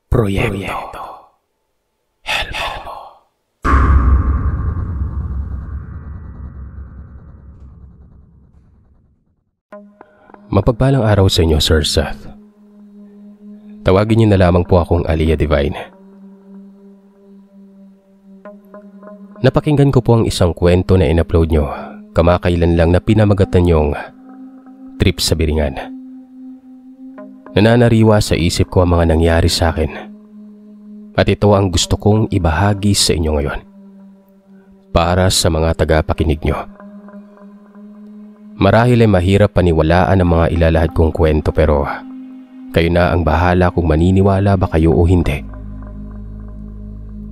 Proyekto Helmo. Mapagpalang araw sa inyo, Sir Seth. Tawagin niyo na lamang po akong Aliyah Divine. Napakinggan ko po ang isang kwento na in-upload nyo kamakailan lang na pinamagatan yung trip sa Biringan. Nananariwa sa isip ko ang mga nangyari sa akin at ito ang gusto kong ibahagi sa inyo ngayon para sa mga tagapakinig nyo. Marahil ay mahirap paniwalaan ang mga ilalahad kong kwento pero kayo na ang bahala kung maniniwala ba kayo o hindi.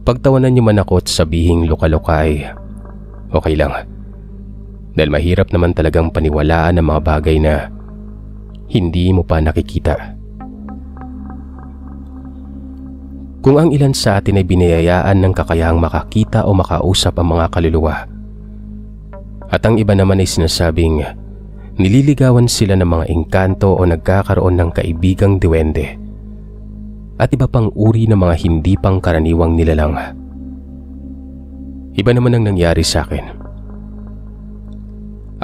Pagtawanan nyo man ako at sabihing luka-luka ay okay lang dahil mahirap naman talagang paniwalaan ang mga bagay na hindi mo pa nakikita. Kung ang ilan sa atin ay biniyayaan ng kakayahang makakita o makausap ang mga kaluluwa at ang iba naman ay sinasabing nililigawan sila ng mga engkanto o nagkakaroon ng kaibigang diwende at iba pang uri ng mga hindi pang karaniwang nilalang. Iba naman ang nangyari sa akin.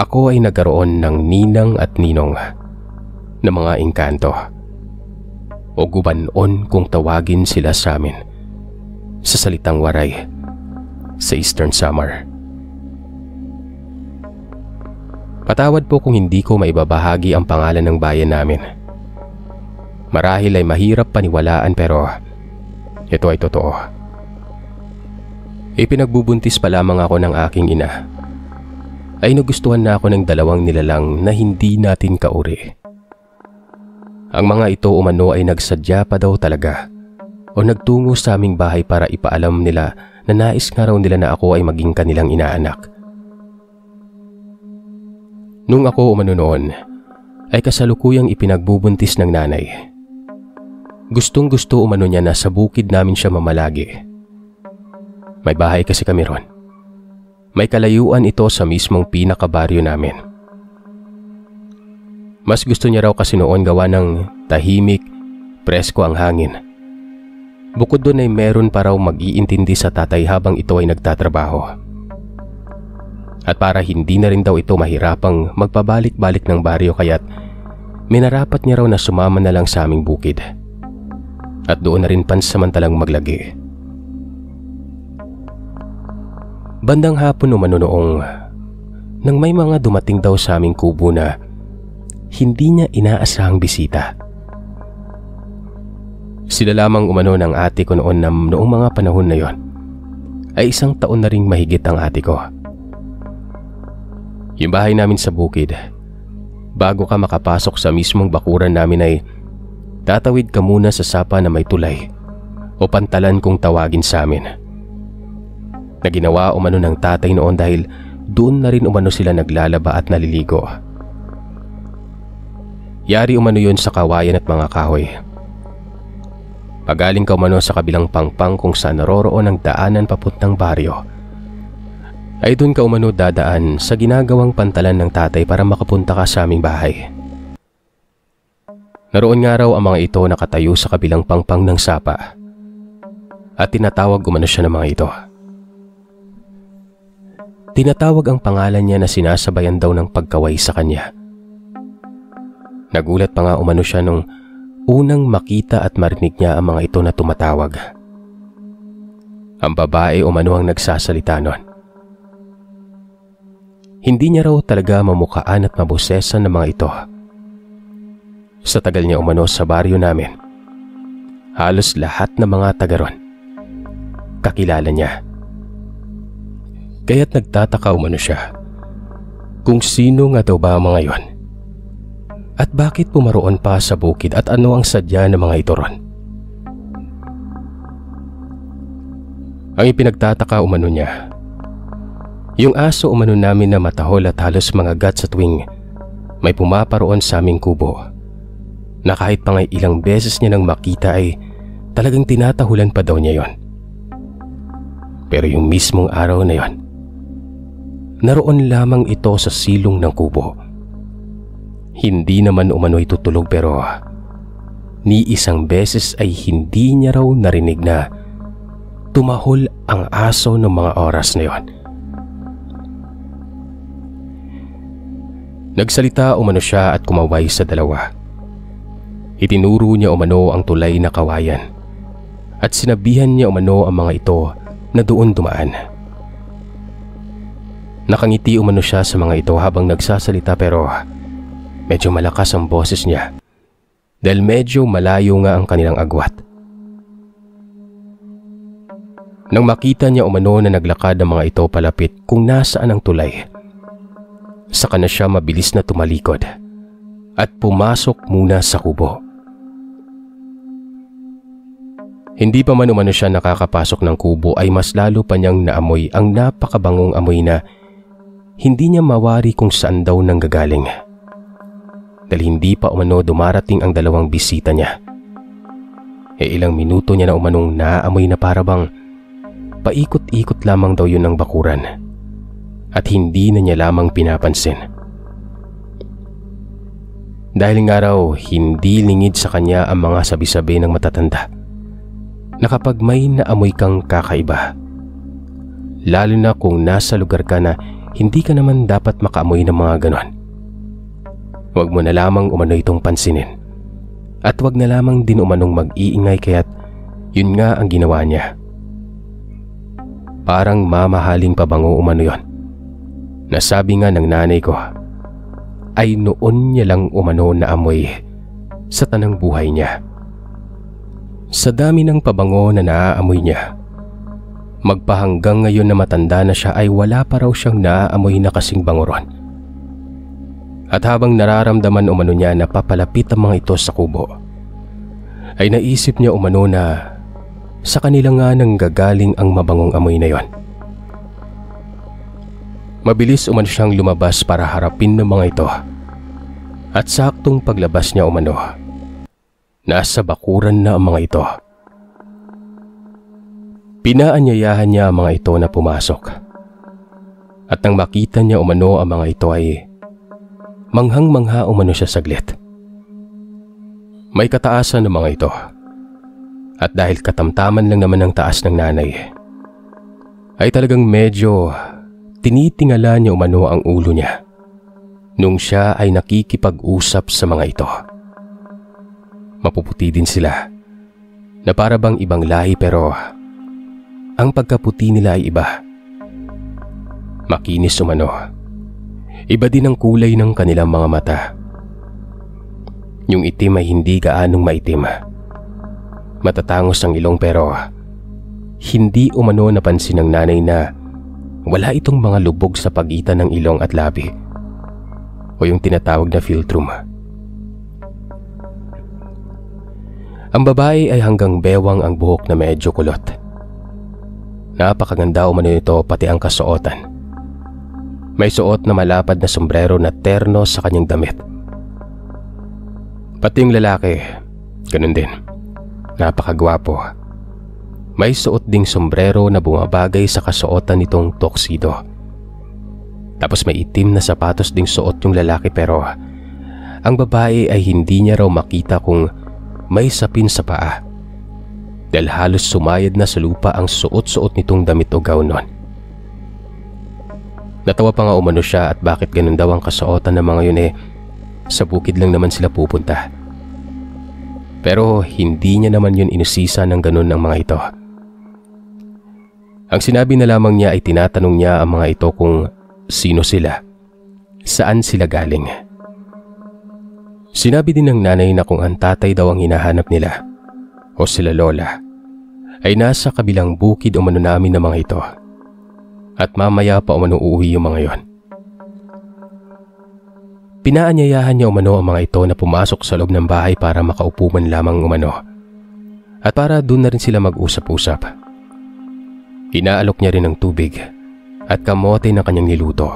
Ako ay nagkaroon ng ninang at ninong na mga engkanto o gubanon kung tawagin sila sa amin sa salitang Waray sa Eastern Samar. Patawad po kung hindi ko maibabahagi ang pangalan ng bayan namin. Marahil ay mahirap paniwalaan pero ito ay totoo. Ipinagbubuntis pa lamang ako ng aking ina ay nagustuhan na ako ng dalawang nilalang na hindi natin kauri. Ang mga ito umano ay nagsadya pa daw talaga o nagtungo sa aming bahay para ipaalam nila na nais nga raw nila na ako ay maging kanilang inaanak. Nung ako umano noon ay kasalukuyang ipinagbubuntis ng nanay. Gustong gusto umano niya na sa bukid namin siya mamalagi. May bahay kasi kami ron. May kalayuan ito sa mismong pinakabaryo namin. Mas gusto niya raw kasi noon gawa ng tahimik, presko ang hangin. Bukod doon ay meron pa raw mag-iintindi sa tatay habang ito ay nagtatrabaho. At para hindi na rin daw ito mahirapang magpabalik-balik ng baryo kaya't minarapat niya raw na sumama na lang sa aming bukid. At doon na rin pansamantalang maglagi. Bandang hapon umano noong nang may mga dumating daw sa aming kubo na hindi niya inaasahang bisita. Sila lamang umano ng ate ko noon na noong mga panahon na yon ay 1 taon na ring mahigit ang ate ko. Yung bahay namin sa bukid, bago ka makapasok sa mismong bakuran namin ay tatawid ka muna sa sapa na may tulay o pantalan kung tawagin sa amin. Na ginawa umano ng tatay noon dahil doon na rin umano sila naglalaba at naliligo. Yari umano yun sa kawayan at mga kahoy. Pagaling ka umano sa kabilang pangpang kung saan naroroon ang daanan papuntang baryo, ay doon ka umano dadaan sa ginagawang pantalan ng tatay para makapunta ka sa aming bahay. Naroon nga raw ang mga ito nakatayo sa kabilang pangpang ng sapa at tinatawag umano siya ng mga ito. Tinatawag ang pangalan niya na sinasabayan daw ng pagkaway sa kanya. Nagulat pa nga umano siya nung unang makita at marinig niya ang mga ito na tumatawag. Ang babae umano ang nagsasalita nun. Hindi niya raw talaga mamukhaan at mabosesan ng mga ito. Sa tagal niya umano sa baryo namin, halos lahat ng mga taga ron kakilala niya. Kaya't nagtataka umano siya kung sino nga daw ba ang mga yon. At bakit pumaroon pa sa bukid at ano ang sadya ng mga ito ron? Ang ipinagtataka umano niya, yung aso umano namin na matahol at halos mga gat sa tuwing may pumaparoon sa aming kubo, na kahit pa ngay ilang beses niya nang makita ay talagang tinatahulan pa daw niya yon. Pero yung mismong araw na yon, naroon lamang ito sa silong ng kubo. Hindi naman umano itutulog pero ni isang beses ay hindi niya raw narinig na tumahol ang aso ng mga oras na yon. Nagsalita umano siya at kumaway sa dalawa. Itinuro niya umano ang tulay na kawayan at sinabihan niya umano ang mga ito na doon dumaan. Nakangiti umano siya sa mga ito habang nagsasalita pero medyo malakas ang boses niya dahil medyo malayo nga ang kanilang agwat. Nang makita niya umano na naglakad ang mga ito palapit kung nasaan ang tulay, saka na siya mabilis na tumalikod at pumasok muna sa kubo. Hindi pa man umano siya nakakapasok ng kubo ay mas lalo pa niyang naamoy ang napakabangong amoy na hindi niya mawari kung saan daw nanggagaling. Dahil hindi pa umano dumarating ang dalawang bisita niya. Ilang minuto niya na umanong naaamoy na parabang paikot-ikot lamang daw yun ng bakuran at hindi na niya lamang pinapansin. Dahil nga raw hindi lingid sa kanya ang mga sabi-sabi ng matatanda na kapag may naamoy kang kakaiba, lalo na kung nasa lugar ka na hindi ka naman dapat makaamoy ng mga ganon, huwag mo na lamang umano itong pansinin at huwag na lamang din umanong mag-iingay kaya't yun nga ang ginawa niya. Parang mamahaling pabango umano yon. Nasabi nga ng nanay ko ay noon niya lang umano na amoy sa tanang buhay niya. Sa dami ng pabango na naaamoy niya, magpahanggang ngayon na matanda na siya ay wala pa raw siyang naaamoy na kasing bango ron. At habang nararamdaman umano niya na papalapit ang mga ito sa kubo, ay naisip niya umano na sa kanila nga nang gagaling ang mabangong amoy na yon. Mabilis umano siyang lumabas para harapin ng mga ito. At saktong paglabas niya umano, nasa bakuran na ang mga ito. Pinaanyayahan niya ang mga ito na pumasok. At nang makita niya umano ang mga ito ay manghang-mangha umano siya saglit. May kataasan ng mga ito. At dahil katamtaman lang naman ang taas ng nanay, ay talagang medyo tinitingala niya umano ang ulo niya nung siya ay nakikipag-usap sa mga ito. Mapuputi din sila na para bang ibang lahi pero ang pagkaputi nila ay iba. Makinis umano. Iba din ang kulay ng kanilang mga mata. Yung itim ay hindi gaanong maitim. Matatangos ang ilong pero hindi umano napansin ng nanay na wala itong mga lubog sa pagitan ng ilong at labi o yung tinatawag na philtrum. Ang babae ay hanggang bewang ang buhok na medyo kulot. Napakaganda umano ito pati ang kasuotan. May suot na malapad na sombrero na terno sa kanyang damit. Pati yung lalaki, ganun din. Napakagwapo. May suot ding sombrero na bumabagay sa kasuotan nitong tuxedo. Tapos may itim na sapatos ding suot yung lalaki pero ang babae ay hindi niya raw makita kung may sapin sa paa dahil halos sumayad na sa lupa ang suot-suot nitong damit o gown nun. Natawa pa nga umano siya at bakit ganun daw ang kasuotan ng mga yun sa bukid lang naman sila pupunta. Pero hindi niya naman yun inusisa ng ganun ng mga ito. Ang sinabi na lamang niya ay tinatanong niya ang mga ito kung sino sila, saan sila galing. Sinabi din ng nanay na kung ang tatay daw ang hinahanap nila o sila lola ay nasa kabilang bukid umano namin ng mga ito at mamaya pa umano uuwi yung mga yon. Pinaanyayahan niya umano ang mga ito na pumasok sa loob ng bahay para makaupo man lamang umano at para doon na rin sila mag-usap-usap. Inaalok niya rin ng tubig at kamote na kanyang niluto.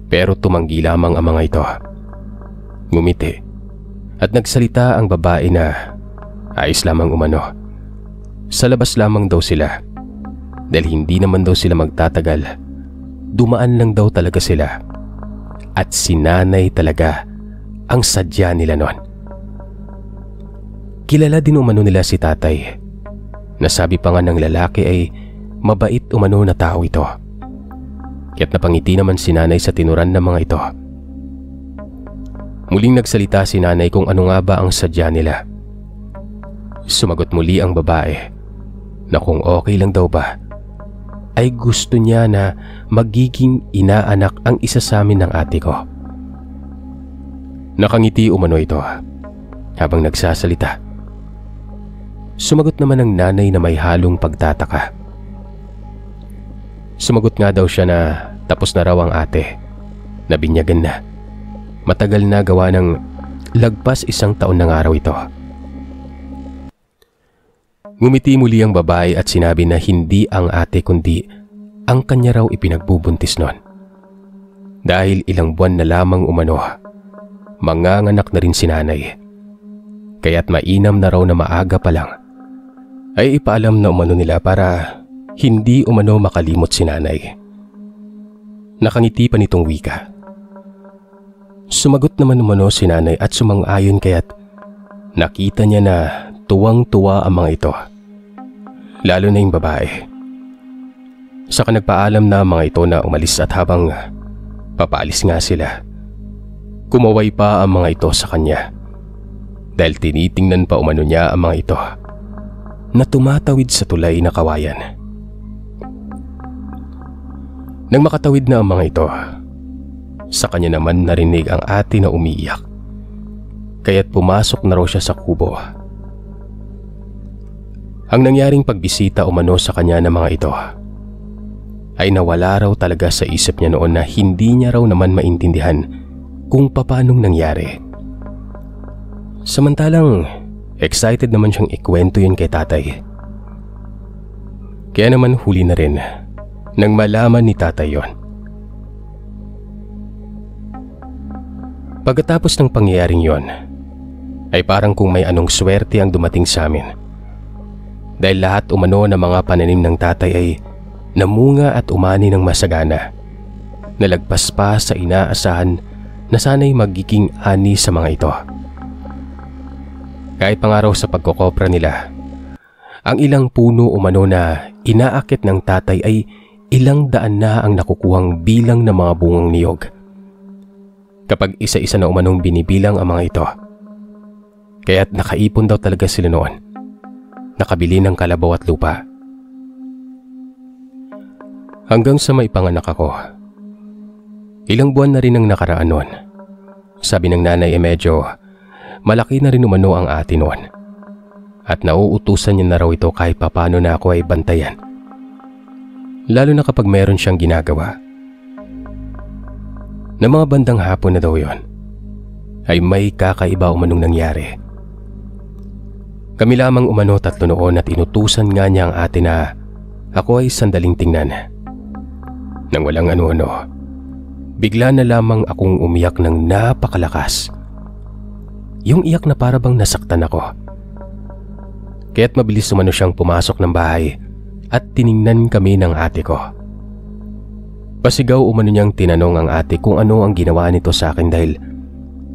Pero tumanggi lamang ang mga ito. Ngumiti at nagsalita ang babae na ayos lamang umano. Sa labas lamang daw sila dahil hindi naman daw sila magtatagal. Dumaan lang daw talaga sila at si nanay talaga ang sadya nila nun. Kilala din umano nila si tatay. Nasabi pa nga ng lalaki ay mabait umano na tao ito. Kaya't napangiti naman si nanay sa tinuran ng mga ito. Muling nagsalita si nanay kung ano nga ba ang sadya nila. Sumagot muli ang babae na kung okay lang daw ba ay gusto niya na magiging inaanak ang isa sa amin ng ate ko. Nakangiti umano ito habang nagsasalita. Sumagot naman ang nanay na may halong pagtataka. Sumagot nga daw siya na tapos na raw ang ate, nabinyagan na. Matagal na gawa ng lagpas 1 taon ng araw ito. Ngumiti muli ang babae at sinabi na hindi ang ate kundi ang kanya raw ipinagbubuntis noon. Dahil ilang buwan na lamang umano, manganganak na rin si nanay. Kaya't mainam na raw na maaga pa lang ay ipaalam na umano nila para hindi umano makalimot si nanay. Nakangiti pa nitong wika. Sumagot naman umano si nanay at sumang-ayon kaya't nakita niya na tuwang-tuwa ang mga ito. Lalo na yung babae. Saka nagpaalam na ang mga ito na umalis at habang papaalis nga sila, kumaway pa ang mga ito sa kanya. Dahil tinitingnan pa umano niya ang mga ito na tumatawid sa tulay na kawayan. Nang makatawid na ang mga ito, sa kanya naman narinig ang ate na umiiyak. Kaya't pumasok na raw siya sa kubo. Ang nangyaring pagbisita umano sa kanya ng mga ito ay nawala raw talaga sa isip niya noon na hindi niya raw naman maintindihan kung paanong nangyari. Samantalang excited naman siyang ikwento yun kay tatay. Kaya naman huli na rin nang malaman ni tatay yon. Pagkatapos ng pangyayaring yon, ay parang kung may anong swerte ang dumating sa amin. Dahil lahat umano ng mga pananim ng tatay ay namunga at umani ng masagana. Nalagpas pa sa inaasahan na sana'y magiging ani sa mga ito. Kahit pa nga raw sa pagkokopra nila, ang ilang puno umano na inaakit ng tatay ay ilang daan na ang nakukuhang bilang ng mga bungang niyog. Kapag isa-isa na umanong binibilang ang mga ito. Kaya't nakaipon daw talaga sila noon. Nakabili ng kalabaw at lupa. Hanggang sa maipanganak ako. Ilang buwan na rin ang nakaraan noon. Sabi ng nanay medyo malaki na rin umano ang ate noon. At nauutusan niya na raw ito kahit papano na ako ay bantayan. Lalo na kapag meron siyang ginagawa. Na mga bandang hapon na daw yon, ay may kakaiba umanong nangyari. Kami lamang umano 3 noon at inutusan nga niya ang ate na ako ay sandaling tingnan. Nang walang ano-ano, bigla na lamang akong umiyak ng napakalakas. Yung iyak na para bang nasaktan ako. Kaya't mabilis umano siyang pumasok ng bahay at tiningnan kami ng ate ko. Pasigaw umano niyang tinanong ang ate kung ano ang ginawa nito sa akin dahil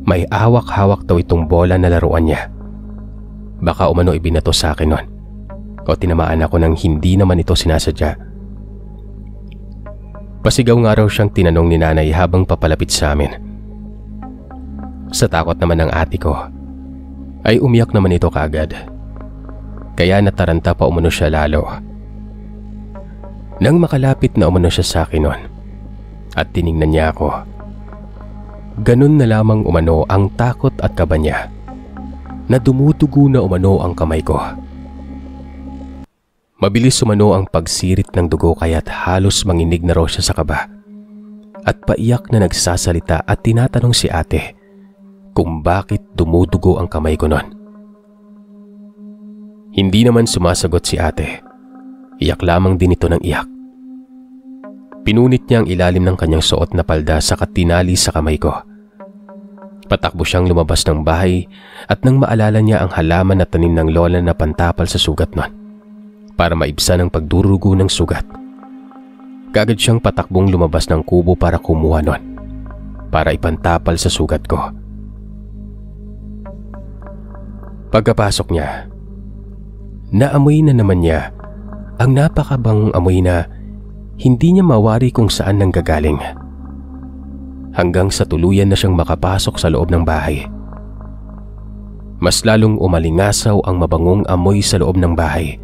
may hawak-hawak daw itong bola na laruan niya. Baka umano ibinato sa akin nun o tinamaan ako nang hindi naman ito sinasadya. Pasigaw nga raw siyang tinanong ni nanay habang papalapit sa amin. Sa takot naman ng ate ko ay umiyak naman ito kaagad. Kaya nataranta pa umano siya lalo. Nang makalapit na umano siya sa akin nun at tiningnan niya ako, ganun na lamang umano ang takot at kaba niya na dumudugo na umano ang kamay ko. Mabilis umano ang pagsirit ng dugo kaya't halos manginig na raw siya sa kaba at paiyak na nagsasalita at tinatanong si ate kung bakit dumudugo ang kamay ko nun. Hindi naman sumasagot si ate. Iyak lamang din ito ng iyak. Pinunit niya ang ilalim ng kanyang suot na palda saka tinali sa kamay ko. Patakbo siyang lumabas ng bahay at nang maalala niya ang halaman na tanim ng lola na pantapal sa sugat nun para maibsan ang pagdurugo ng sugat. Kaagad siyang patakbong lumabas ng kubo para kumuha nun para ipantapal sa sugat ko. Pagkapasok niya, naamoy na naman niya ang napakabangong amoy na hindi niya mawari kung saan nanggagaling. Hanggang sa tuluyan na siyang makapasok sa loob ng bahay. Mas lalong umalingasaw ang mabangong amoy sa loob ng bahay.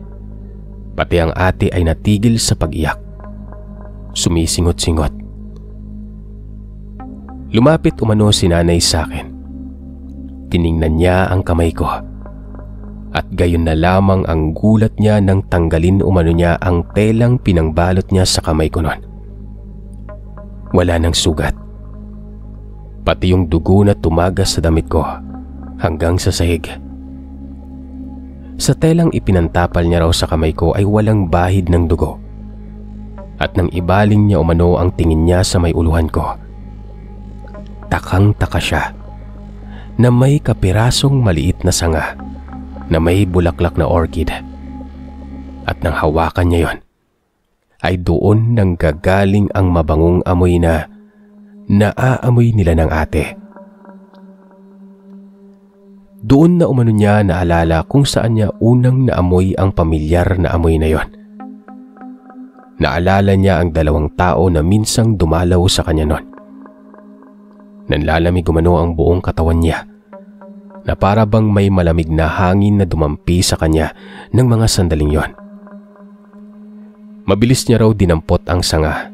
Pati ang ate ay natigil sa pag-iyak. Sumisingot-singot. Lumapit umano si nanay sa akin. Tiningnan niya ang kamay ko. At gayon na lamang ang gulat niya nang tanggalin umano niya ang telang pinangbalot niya sa kamay ko noon. Wala nang sugat. Pati yung dugo na tumagas sa damit ko hanggang sa sahig. Sa telang ipinantapal niya raw sa kamay ko ay walang bahid ng dugo. At nang ibaling niya umano ang tingin niya sa may uluhan ko, takang-taka siya na may kapirasong maliit na sanga na may bulaklak na orchid. At nang hawakan niya yon, ay doon nang gagaling ang mabangong amoy na naaamoy nila ng ate. Doon na umano niya naalala kung saan niya unang naamoy ang pamilyar na amoy na yon. Naalala niya ang 2 tao na minsang dumalaw sa kanya noon. Nanlalamig umano ang buong katawan niya, na para bang may malamig na hangin na dumampi sa kanya ng mga sandaling yon. Mabilis niya raw dinampot ang sanga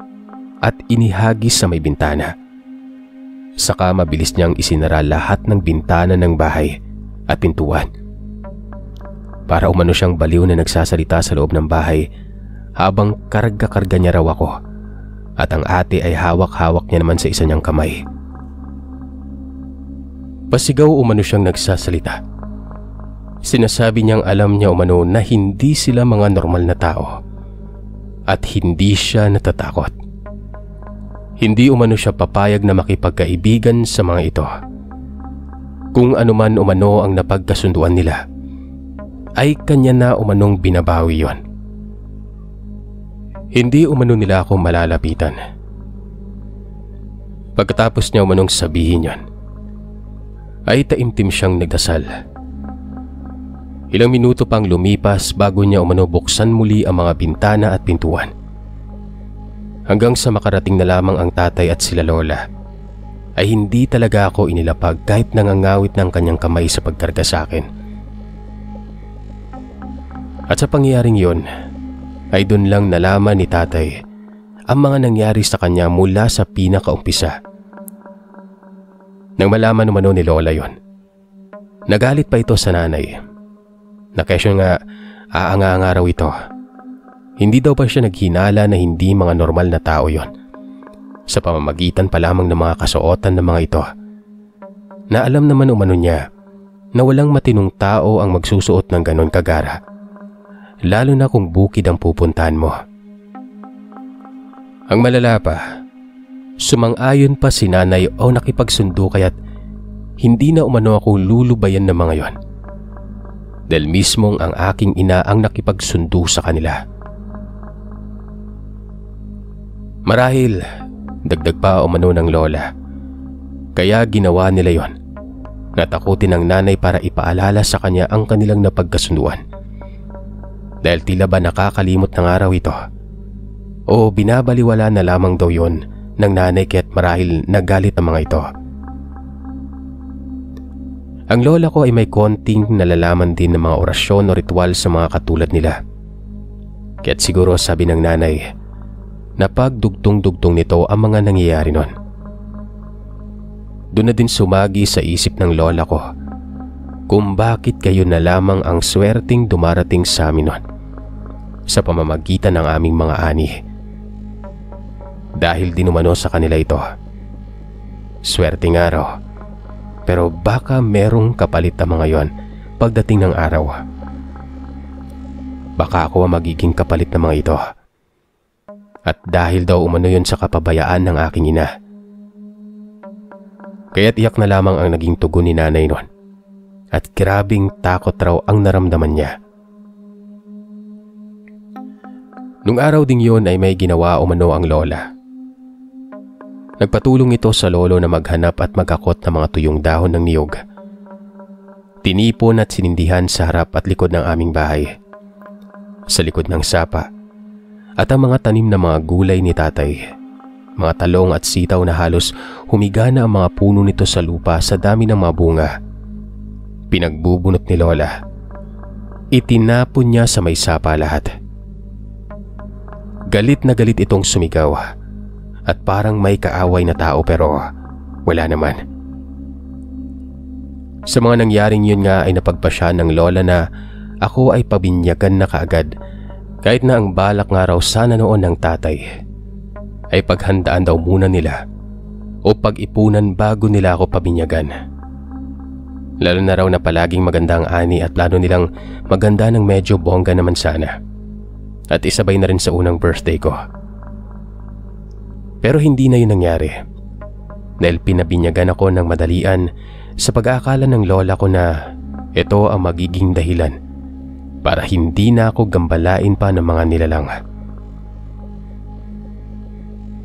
at inihagis sa may bintana. Saka mabilis niyang isinara lahat ng bintana ng bahay at pintuan. Para umano siyang baliw na nagsasalita sa loob ng bahay habang karga-karga niya raw ako at ang ate ay hawak-hawak niya naman sa isa niyang kamay. Pasigaw umano siyang nagsasalita. Sinasabi niyang alam niya umano na hindi sila mga normal na tao at hindi siya natatakot. Hindi umano siya papayag na makipagkaibigan sa mga ito. Kung anuman umano ang napagkasunduan nila, ay kanya na umanong binabawi yon. Hindi umano nila ako malalapitan. Pagkatapos niya umanong sabihin yon, ay taimtim siyang nagdasal. Ilang minuto pang lumipas bago niya umano buksan muli ang mga bintana at pintuan. Hanggang sa makarating na lamang ang tatay at sila lola, ay hindi talaga ako inilapag kahit nangangawit ng kanyang kamay sa pagkarga sa akin. At sa pangyayaring yon, ay doon lang nalaman ni tatay ang mga nangyari sa kanya mula sa pinakaumpisa. Nang malaman umano ni lola yon, nagalit pa ito sa nanay. Nakesyo nga aanga-anga raw ito. Hindi daw pa siya naghinala na hindi mga normal na tao yon, sa pamamagitan pa lamang ng mga kasuotan ng mga ito, na alam naman umano niya na walang matinong tao ang magsusuot ng ganon kagara, lalo na kung bukid ang pupuntahan mo. Ang malala pa, sumang-ayon pa si nanay o nakipagsundo kaya't hindi na umano ako lulubayan ng mga yon, dahil mismong ang aking ina ang nakipagsundo sa kanila. Marahil, dagdag pa umano ng lola, kaya ginawa nila yon, natakutin ng nanay para ipaalala sa kanya ang kanilang napagkasunduan. Dahil tila ba nakakalimot ng araw ito, o binabaliwala na lamang daw yon ng nanay kaya't marahil nagalit ang mga ito. Ang lola ko ay may konting nalalaman din ng mga orasyon o ritual sa mga katulad nila. Kaya't siguro sabi ng nanay, napagdugtong-dugtong nito ang mga nangyayari nun. Doon na din sumagi sa isip ng lola ko kung bakit kayo na lamang ang swerteng dumarating sa amin nun sa pamamagitan ng aming mga ani. Dahil din umano sa kanila ito. Swerte nga raw, pero baka merong kapalit ang mga yon pagdating ng araw. Baka ako ang magiging kapalit ng mga ito. At dahil daw umano yon sa kapabayaan ng aking ina. Kaya't iyak na lamang ang naging tugon ni nanay noon. At grabing takot raw ang naramdaman niya. Nung araw ding yon ay may ginawa umano ang lola. Nagpatulong ito sa lolo na maghanap at magkakot ng mga tuyong dahon ng niyog. Tinipon at sinindihan sa harap at likod ng aming bahay. Sa likod ng sapa at ang mga tanim na mga gulay ni tatay, mga talong at sitaw na halos humiga na ang mga puno nito sa lupa sa dami ng mga bunga. Pinagbubunot ni Lola. Itinapon niya sa may sapa lahat. Galit na galit itong sumigaw at parang may kaaway na tao pero wala naman. Sa mga nangyaring yun nga ay napagpasya ng lola na ako ay pabinyagan na kaagad, kahit na ang balak nga raw sana noon ng tatay ay paghandaan daw muna nila o pag-ipunan bago nila ako pabinyagan. Lalo na raw na palaging maganda ang ani at plano nilang maganda ng medyo bongga naman sana. At isabay na rin sa unang birthday ko. Pero hindi na yun nangyari dahil pinabinyagan ako ng madalian sa pag-aakala ng lola ko na ito ang magiging dahilan para hindi na ako gambalain pa ng mga nilalang.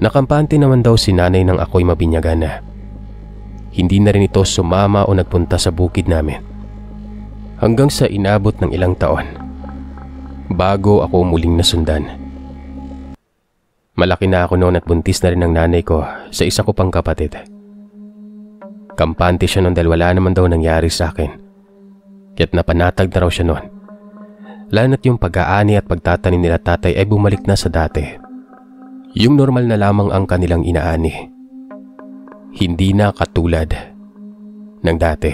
Nakampante naman daw si nanay nang ako'y mabinyagan na. Hindi na rin ito sumama o nagpunta sa bukid namin hanggang sa inabot ng ilang taon bago ako muling nasundan. Malaki na ako noon at buntis na rin ang nanay ko sa isa ko pang kapatid. Kampante siya noon dahil wala naman daw nangyari sa akin. Kaya't napanatag na raw siya noon. Lalo na't yung pag-aani at pagtatanim nila tatay ay bumalik na sa dati. Yung normal na lamang ang kanilang inaani. Hindi na katulad ng dati.